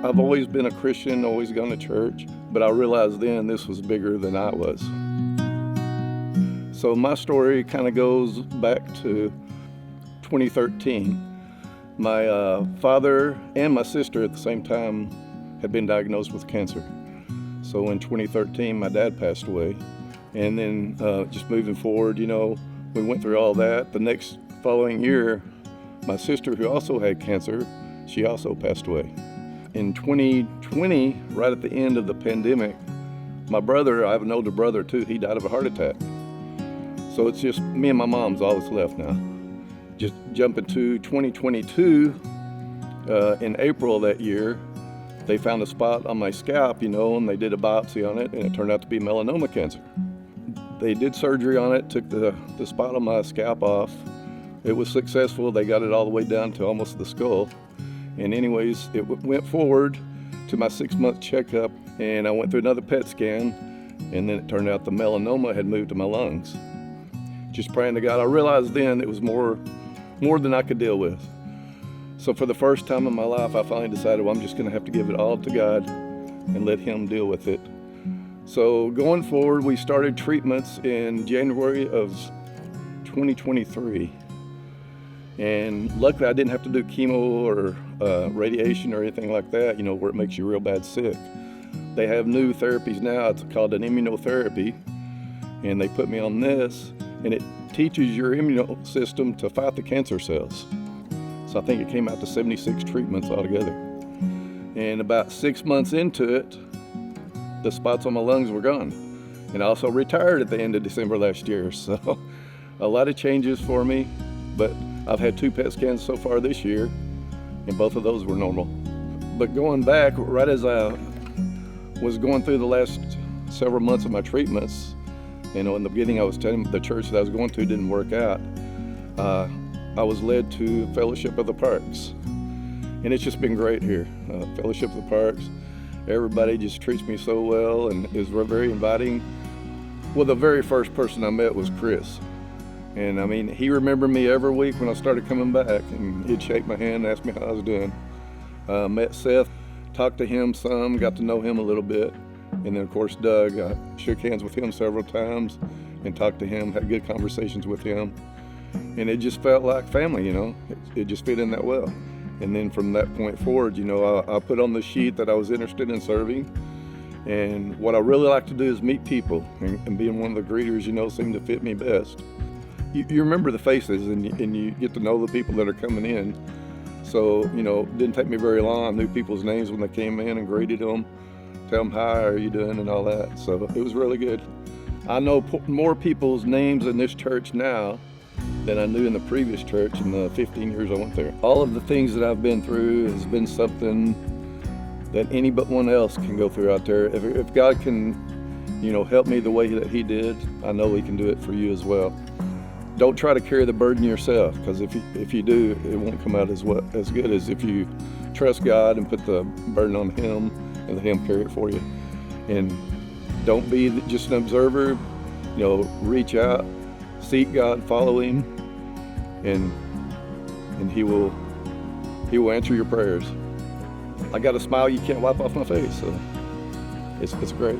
I've always been a Christian, always gone to church, but I realized then this was bigger than I was. So my story kind of goes back to 2013. My father and my sister at the same time had been diagnosed with cancer. So in 2013, my dad passed away. And then just moving forward, we went through all that. The next following year, my sister, who also had cancer, she also passed away. In 2020, right at the end of the pandemic, my brother, I have an older brother too, he died of a heart attack. So it's just me and my mom's all that's left now. Just jumping to 2022, in April of that year, they found a spot on my scalp, and they did a biopsy on it, and it turned out to be melanoma cancer. They did surgery on it, took the spot on my scalp off. It was successful. They got it all the way down to almost the skull. And anyways, it went forward to my 6-month checkup, and I went through another PET scan, and then it turned out the melanoma had moved to my lungs. Just praying to God, I realized then it was more than I could deal with. So for the first time in my life, I finally decided, well, I'm just gonna have to give it all to God and let Him deal with it. So going forward, we started treatments in January of 2023. And luckily I didn't have to do chemo or radiation or anything like that, where it makes you real bad sick. They have new therapies now, it's called an immunotherapy. And they put me on this, and it teaches your immune system to fight the cancer cells. So I think it came out to 76 treatments altogether. And about 6 months into it, the spots on my lungs were gone. And I also retired at the end of December last year. So a lot of changes for me, but I've had 2 PET scans so far this year, and both of those were normal. But going back, right as I was going through the last several months of my treatments, in the beginning I was telling the church that I was going to didn't work out. I was led to Fellowship of the Parks, and it's just been great here. Fellowship of the Parks, everybody just treats me so well and is very inviting. Well, the very first person I met was Chris. And I mean, he remembered me every week when I started coming back, and he'd shake my hand and ask me how I was doing. Met Seth, talked to him some, got to know him a little bit. And then of course Doug, I shook hands with him several times and talked to him, had good conversations with him. And it just felt like family, it just fit in that well. And then from that point forward, I put on the sheet that I was interested in serving. And what I really like to do is meet people, and being one of the greeters, seemed to fit me best. You remember the faces, and you get to know the people that are coming in. So, it didn't take me very long. I knew people's names when they came in and greeted them, tell them, hi, how are you doing, and all that. So it was really good. I know more people's names in this church now than I knew in the previous church in the 15 years I went there. All of the things that I've been through has been something that any but one else can go through out there. If God can, help me the way that He did, I know He can do it for you as well. Don't try to carry the burden yourself, because if you do, it won't come out as good as if you trust God and put the burden on Him and let Him carry it for you. And don't be just an observer. Reach out, seek God, follow Him, and He will answer your prayers. I got a smile you can't wipe off my face, so it's great.